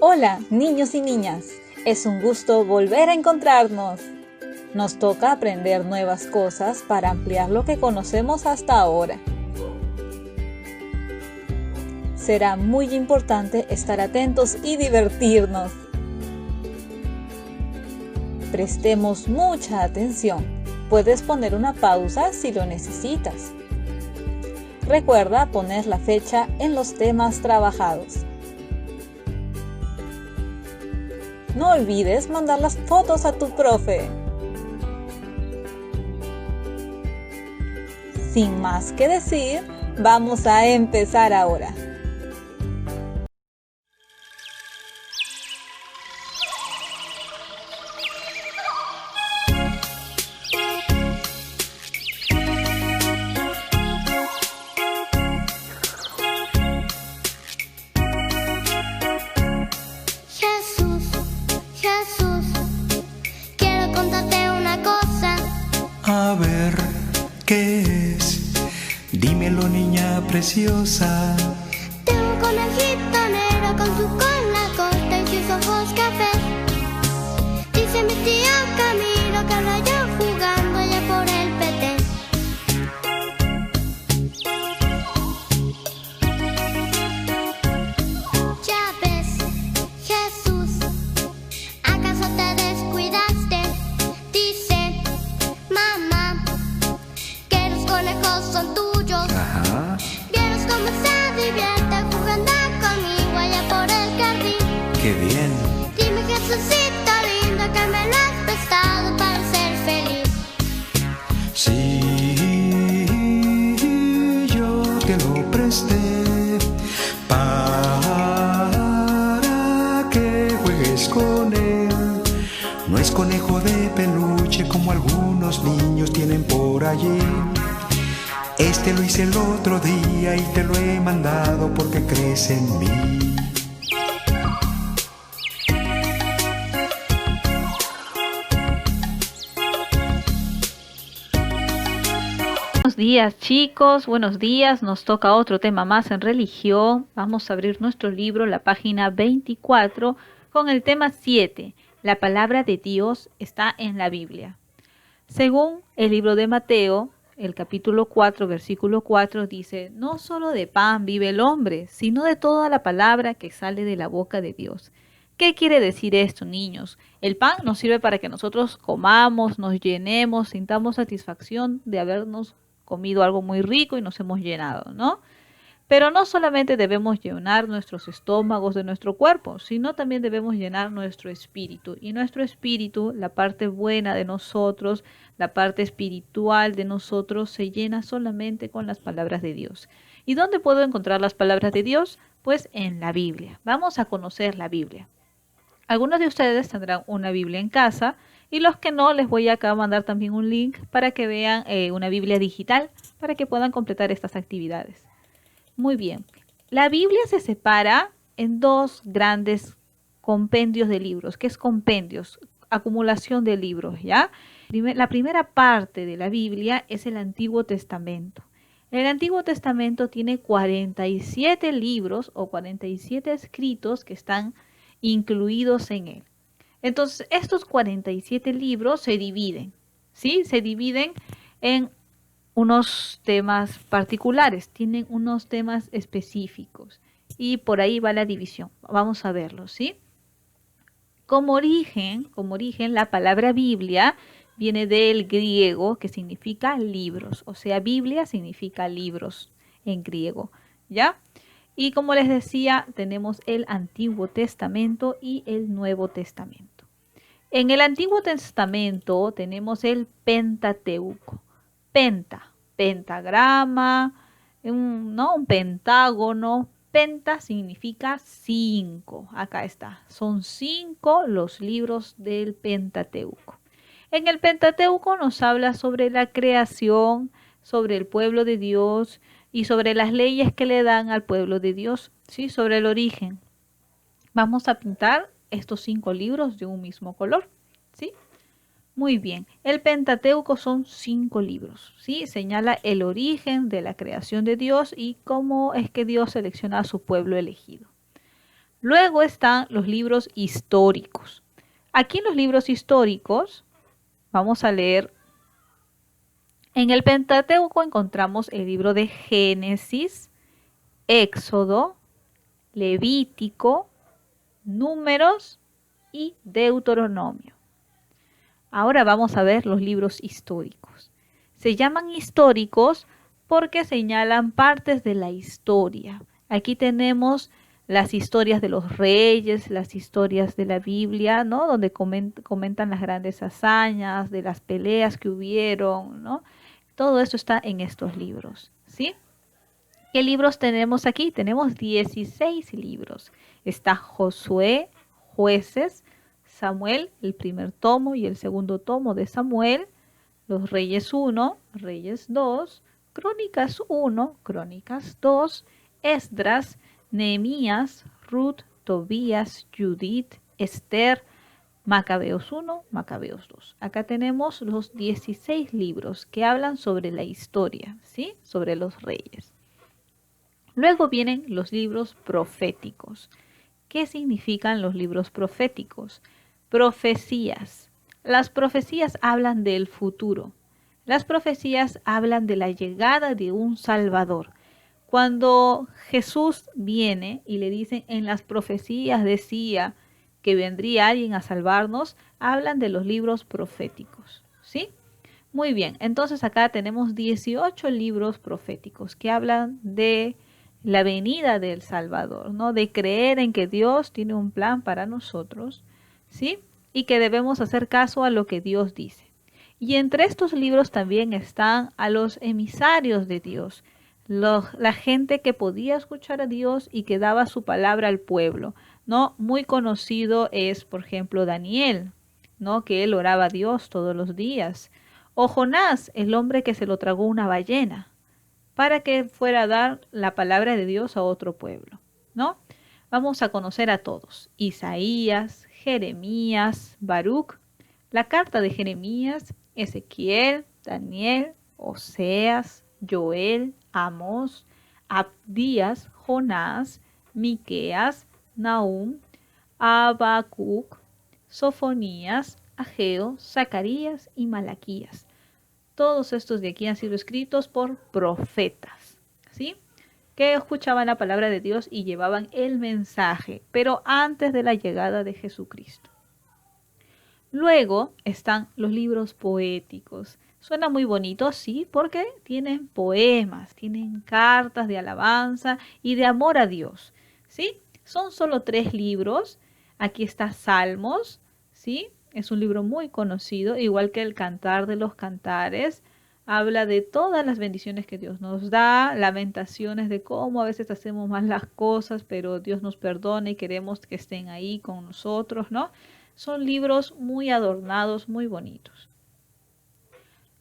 Hola, niños y niñas. Es un gusto volver a encontrarnos. Nos toca aprender nuevas cosas para ampliar lo que conocemos hasta ahora. Será muy importante estar atentos y divertirnos. Prestemos mucha atención. Puedes poner una pausa si lo necesitas. Recuerda poner la fecha en los temas trabajados. No olvides mandar las fotos a tu profe. Sin más que decir, vamos a empezar ahora. A ver, ¿qué es? Dímelo, niña preciosa. Tengo un conejito negro con su cola corta y sus ojos cafés. Dice mi tío Camilo que lo halló jugando allá por el Petén. Ya ves, Jesús, ¿acaso te descuidaste? Dice mamá que los conejos son tuyos. Ajá. Vieros cómo se divierte jugando conmigo allá por el jardín. Qué bien. Dime, Jesucito lindo, que me lo has prestado para ser feliz. Sí, yo te lo presté para que juegues con él. No es conejo de peluche como algunos niños tienen por allí. Este lo hice el otro día y te lo he mandado porque crees en mí. Buenos días, chicos, buenos días. Nos toca otro tema más en religión. Vamos a abrir nuestro libro, la página 24, con el tema 7. La palabra de Dios está en la Biblia. Según el libro de Mateo, el capítulo 4, versículo 4 dice: no solo de pan vive el hombre, sino de toda la palabra que sale de la boca de Dios. ¿Qué quiere decir esto, niños? El pan nos sirve para que nosotros comamos, nos llenemos, sintamos satisfacción de habernos comido algo muy rico y nos hemos llenado, ¿no? Pero no solamente debemos llenar nuestros estómagos de nuestro cuerpo, sino también debemos llenar nuestro espíritu. Y nuestro espíritu, la parte buena de nosotros, la parte espiritual de nosotros, se llena solamente con las palabras de Dios. ¿Y dónde puedo encontrar las palabras de Dios? Pues en la Biblia. Vamos a conocer la Biblia. Algunos de ustedes tendrán una Biblia en casa y los que no, les voy acá a mandar también un link para que vean una Biblia digital para que puedan completar estas actividades. Muy bien. La Biblia se separa en dos grandes compendios de libros. ¿Qué es compendios? Acumulación de libros, ¿ya? La primera parte de la Biblia es el Antiguo Testamento. El Antiguo Testamento tiene 47 libros o 47 escritos que están incluidos en él. Entonces, estos 47 libros se dividen, ¿sí? Se dividen en unos temas particulares, tienen unos temas específicos y por ahí va la división. Vamos a verlo, ¿sí? Como origen, la palabra Biblia viene del griego, que significa libros, o sea, Biblia significa libros en griego, ¿ya? Y como les decía, tenemos el Antiguo Testamento y el Nuevo Testamento. En el Antiguo Testamento tenemos el Pentateuco. Pentagrama, un pentágono. Penta significa 5. Acá está. Son 5 los libros del Pentateuco. En el Pentateuco nos habla sobre la creación, sobre el pueblo de Dios y sobre las leyes que le dan al pueblo de Dios, ¿sí? Sobre el origen. Vamos a pintar estos 5 libros de un mismo color, ¿sí? Muy bien, el Pentateuco son 5 libros, ¿sí? Señala el origen de la creación de Dios y cómo es que Dios selecciona a su pueblo elegido. Luego están los libros históricos. Aquí en los libros históricos vamos a leer. En el Pentateuco encontramos el libro de Génesis, Éxodo, Levítico, Números y Deuteronomio. Ahora vamos a ver los libros históricos. Se llaman históricos porque señalan partes de la historia. Aquí tenemos las historias de los reyes, las historias de la Biblia, ¿no? Donde comentan las grandes hazañas, de las peleas que hubieron, ¿no? Todo esto está en estos libros, ¿sí? ¿Qué libros tenemos aquí? Tenemos 16 libros. Está Josué, Jueces, Samuel, el primer tomo y el segundo tomo de Samuel, los Reyes 1, Reyes 2, Crónicas 1, Crónicas 2, Esdras, Nehemías, Ruth, Tobías, Judith, Esther, Macabeos 1, Macabeos 2. Acá tenemos los 16 libros que hablan sobre la historia, ¿sí? Sobre los reyes. Luego vienen los libros proféticos. ¿Qué significan los libros proféticos? Profecías. Las profecías hablan del futuro. Las profecías hablan de la llegada de un Salvador. Cuando Jesús viene y le dicen en las profecías decía que vendría alguien a salvarnos, hablan de los libros proféticos, ¿sí? Muy bien, entonces acá tenemos 18 libros proféticos que hablan de la venida del Salvador, ¿no? De creer en que Dios tiene un plan para nosotros, ¿sí? Y que debemos hacer caso a lo que Dios dice. Y entre estos libros también están a los emisarios de Dios, la gente que podía escuchar a Dios y que daba su palabra al pueblo, ¿no? Muy conocido es, por ejemplo, Daniel, ¿no? Que él oraba a Dios todos los días. O Jonás, el hombre que se lo tragó una ballena, para que fuera a dar la palabra de Dios a otro pueblo, ¿no? Vamos a conocer a todos. Isaías, Jeremías, Baruch, la carta de Jeremías, Ezequiel, Daniel, Oseas, Joel, Amós, Abdías, Jonás, Miqueas, Nahum, Habacuc, Sofonías, Ageo, Zacarías y Malaquías. Todos estos de aquí han sido escritos por profetas, ¿sí? Que escuchaban la palabra de Dios y llevaban el mensaje, pero antes de la llegada de Jesucristo. Luego están los libros poéticos. Suena muy bonito, sí, porque tienen poemas, tienen cartas de alabanza y de amor a Dios, ¿sí? Son solo 3 libros. Aquí está Salmos, ¿sí? Es un libro muy conocido, igual que el Cantar de los Cantares. Habla de todas las bendiciones que Dios nos da, lamentaciones de cómo a veces hacemos mal las cosas, pero Dios nos perdona y queremos que estén ahí con nosotros, ¿no? Son libros muy adornados, muy bonitos.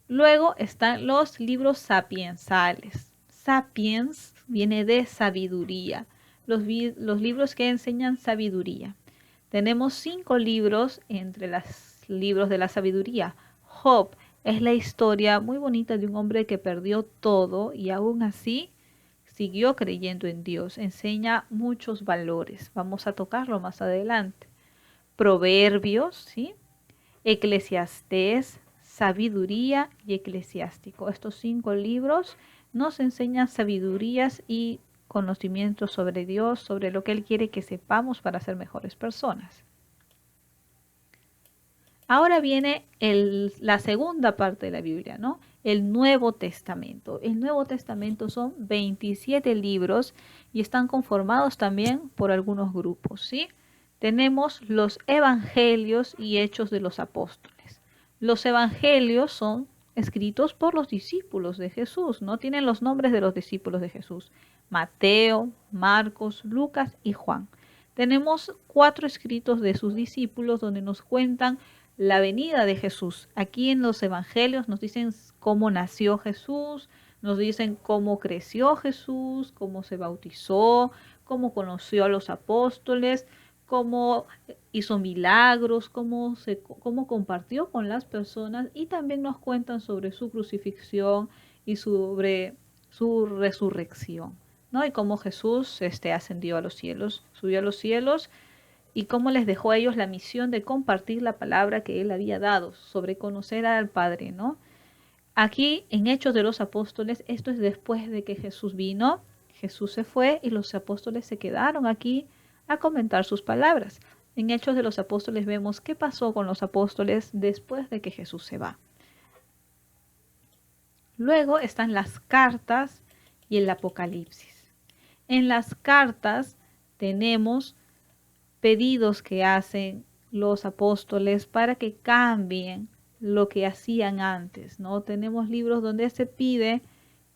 Luego están los libros sapiensales. Sapiens viene de sabiduría, los libros que enseñan sabiduría. Tenemos 5 libros entre los libros de la sabiduría. Job es la historia muy bonita de un hombre que perdió todo y aún así siguió creyendo en Dios. Enseña muchos valores. Vamos a tocarlo más adelante. Proverbios, ¿sí? Eclesiastés, Sabiduría y Eclesiástico. Estos 5 libros nos enseñan sabidurías y conocimientos sobre Dios, sobre lo que Él quiere que sepamos para ser mejores personas. Ahora viene la segunda parte de la Biblia, ¿no? El Nuevo Testamento. El Nuevo Testamento son 27 libros y están conformados también por algunos grupos, ¿sí? Tenemos los Evangelios y Hechos de los Apóstoles. Los Evangelios son escritos por los discípulos de Jesús, ¿no? Tienen los nombres de los discípulos de Jesús. Mateo, Marcos, Lucas y Juan. Tenemos 4 escritos de sus discípulos donde nos cuentan la venida de Jesús. Aquí en los evangelios nos dicen cómo nació Jesús, nos dicen cómo creció Jesús, cómo se bautizó, cómo conoció a los apóstoles, cómo hizo milagros, cómo compartió con las personas y también nos cuentan sobre su crucifixión y sobre su resurrección. ¿no? Y cómo Jesús ascendió a los cielos, subió a los cielos, y cómo les dejó a ellos la misión de compartir la palabra que Él había dado, sobre conocer al Padre, ¿no? Aquí en Hechos de los Apóstoles, esto es después de que Jesús vino, Jesús se fue y los apóstoles se quedaron aquí a comentar sus palabras. En Hechos de los Apóstoles vemos qué pasó con los apóstoles después de que Jesús se va. Luego están las cartas y el Apocalipsis. En las cartas tenemos pedidos que hacen los apóstoles para que cambien lo que hacían antes, ¿no? Tenemos libros donde se pide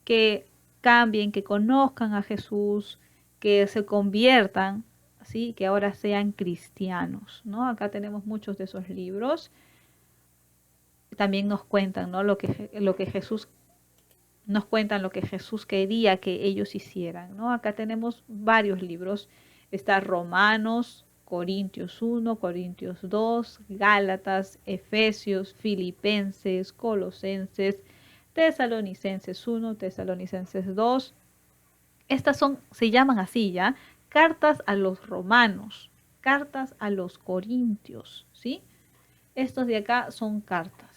que cambien, que conozcan a Jesús, que se conviertan, ¿sí? Que ahora sean cristianos, ¿no? Acá tenemos muchos de esos libros. También nos cuentan, ¿no? Lo que Jesús nos cuentan, lo que Jesús quería que ellos hicieran, ¿no? Acá tenemos varios libros. Está Romanos, Corintios 1, Corintios 2, Gálatas, Efesios, Filipenses, Colosenses, Tesalonicenses 1, Tesalonicenses 2. Estas se llaman así ya, cartas a los romanos, cartas a los corintios, ¿sí? Estos de acá son cartas.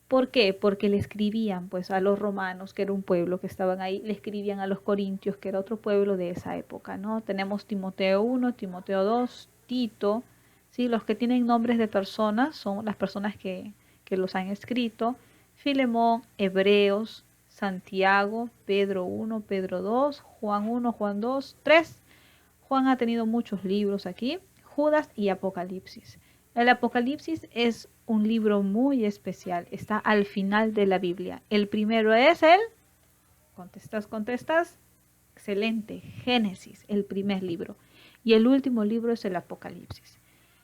¿Por qué? Porque le escribían pues a los romanos, que era un pueblo que estaban ahí, le escribían a los corintios, que era otro pueblo de esa época, ¿no? Tenemos Timoteo 1, Timoteo 2, Tito, ¿sí? Los que tienen nombres de personas son las personas que los han escrito, Filemón, Hebreos, Santiago, Pedro 1, Pedro 2, Juan 1, Juan 2, 3. Juan ha tenido muchos libros aquí, Judas y Apocalipsis. El Apocalipsis es un libro muy especial, está al final de la Biblia. El primero es contestas, excelente, Génesis, el primer libro. Y el último libro es el Apocalipsis.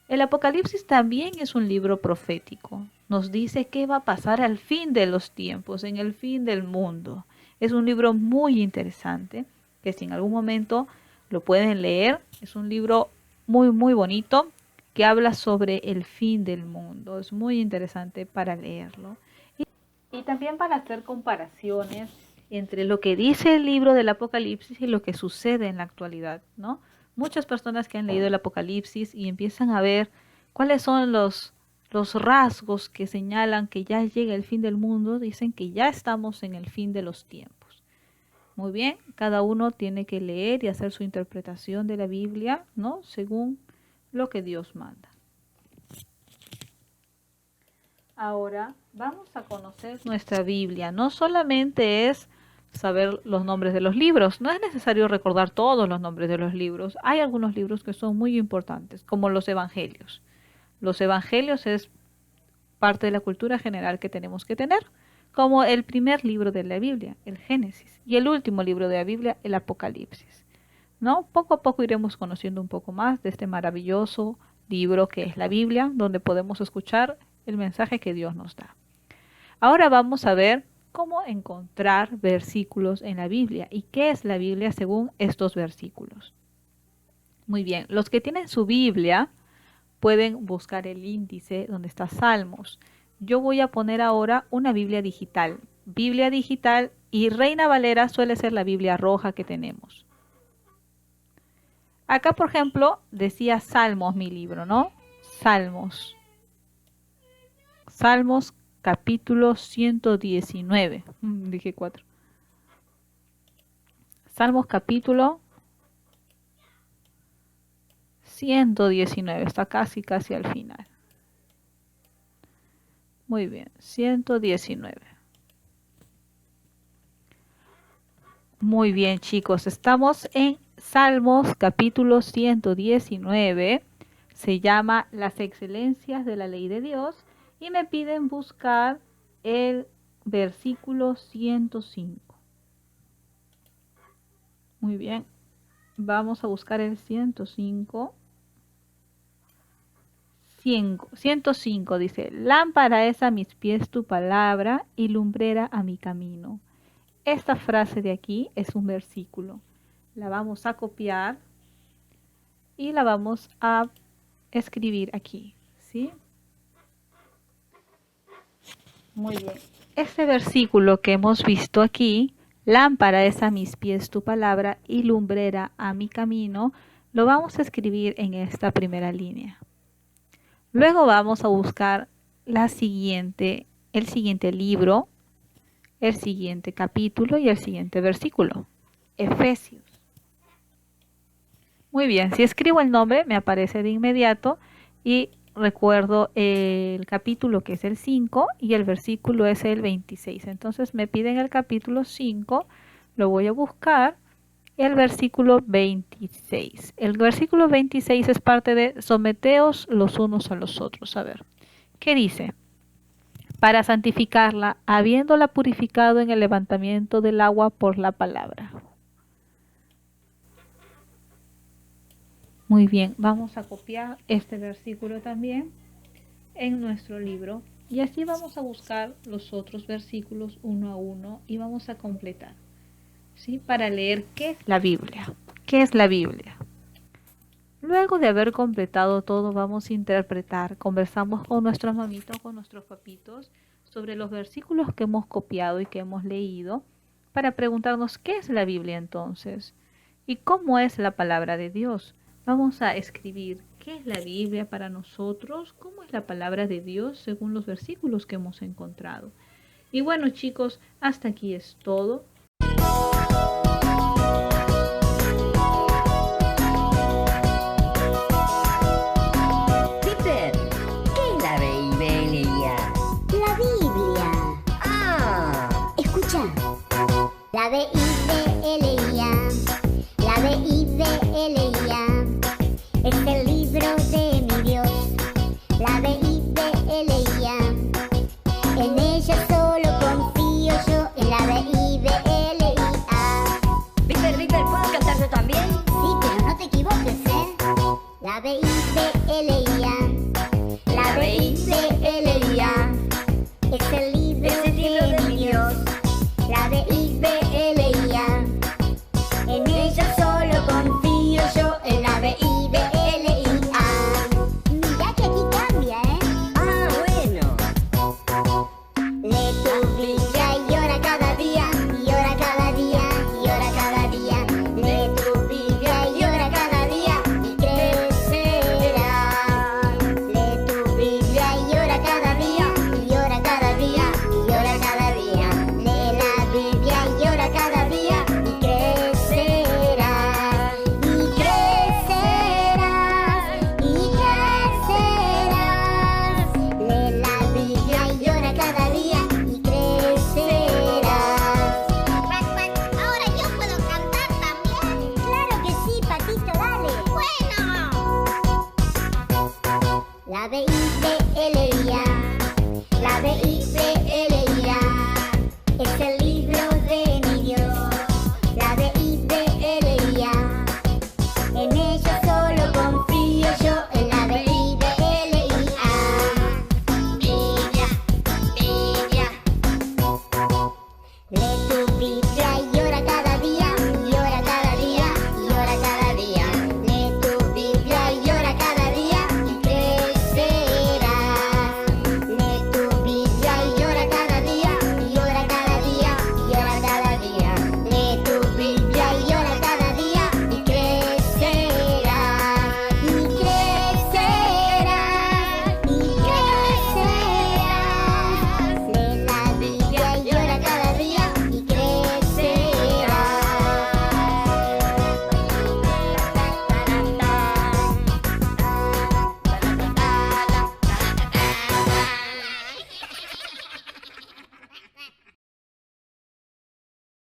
El Apocalipsis también es un libro profético. Nos dice qué va a pasar al fin de los tiempos, en el fin del mundo. Es un libro muy interesante, que si en algún momento lo pueden leer, es un libro muy, muy bonito, que habla sobre el fin del mundo. Es muy interesante para leerlo. Y también para hacer comparaciones entre lo que dice el libro del Apocalipsis y lo que sucede en la actualidad, ¿no? Muchas personas que han leído el Apocalipsis y empiezan a ver cuáles son los rasgos que señalan que ya llega el fin del mundo, dicen que ya estamos en el fin de los tiempos. Muy bien, cada uno tiene que leer y hacer su interpretación de la Biblia, ¿no? Según lo que Dios manda. Ahora vamos a conocer nuestra Biblia. No solamente es saber los nombres de los libros, no es necesario recordar todos los nombres de los libros. Hay algunos libros que son muy importantes, como los evangelios. Los evangelios es parte de la cultura general que tenemos que tener, como el primer libro de la Biblia, el Génesis, y el último libro de la Biblia, el Apocalipsis. ¿No? Poco a poco iremos conociendo un poco más de este maravilloso libro que es la Biblia, donde podemos escuchar el mensaje que Dios nos da. Ahora vamos a ver cómo encontrar versículos en la Biblia y qué es la Biblia según estos versículos. Muy bien, los que tienen su Biblia pueden buscar el índice donde está Salmos. Yo voy a poner ahora una Biblia digital. Biblia digital y Reina Valera suele ser la Biblia roja que tenemos. Acá, por ejemplo, decía Salmos mi libro, ¿no? Salmos. Salmos capítulo 119. Dije 4. Salmos capítulo 119. Está casi al final. Muy bien, 119. Muy bien, chicos, estamos en Salmos capítulo 119, se llama Las excelencias de la ley de Dios y me piden buscar el versículo 105. Muy bien, vamos a buscar el 105. 105 dice, lámpara es a mis pies tu palabra y lumbrera a mi camino. Esta frase de aquí es un versículo. La vamos a copiar y la vamos a escribir aquí, ¿sí? Muy bien. Este versículo que hemos visto aquí, Lámpara es a mis pies tu palabra y lumbrera a mi camino. Lo vamos a escribir en esta primera línea. Luego vamos a buscar el siguiente libro, el siguiente capítulo y el siguiente versículo. Efesios. Muy bien, si escribo el nombre me aparece de inmediato y recuerdo el capítulo que es el 5 y el versículo es el 26. Entonces me piden el capítulo 5, lo voy a buscar, el versículo 26. El versículo 26 es parte de someteos los unos a los otros. A ver, ¿qué dice? Para santificarla, habiéndola purificado en el levantamiento del agua por la palabra. Muy bien, vamos a copiar este versículo también en nuestro libro y así vamos a buscar los otros versículos uno a uno y vamos a completar, ¿sí? Para leer qué es la Biblia. ¿Qué es la Biblia? Luego de haber completado todo, vamos a interpretar. Conversamos con nuestras mamitas, con nuestros papitos, sobre los versículos que hemos copiado y que hemos leído, para preguntarnos qué es la Biblia entonces y cómo es la palabra de Dios. Vamos a escribir qué es la Biblia para nosotros, cómo es la palabra de Dios según los versículos que hemos encontrado. Y bueno, chicos, hasta aquí es todo. Peter, ¿qué es la Biblia? La Biblia. Ah, Escucha. La Biblia. La Biblia. Es el libro de mi Dios. La Biblia. En ella solo confío yo. En la Biblia. Peter, ¿puedo cantar yo también? Sí, pero no te equivoques, ¿eh? La Biblia. La Biblia. Es el libro de mi Dios. La Biblia. En ella solo confío yo. En la Biblia. Mira que aquí cambia, ¿eh? Ah, bueno. Lee tu Biblia y ora cada día. Y ora cada día. Y ora cada día. Lee tu Biblia y ora cada día. Y crecerás. Lee tu Biblia y ora cada día. Y ora cada día. Y ora cada día. Lee la Biblia y ora cada día. Y crecerás. Y crecerás. Y crecerás. Lee la Biblia y ora cada día. Y crecerás. Ahora yo puedo cantar también. Claro que sí, Patito, dale. Bueno. La Biblia.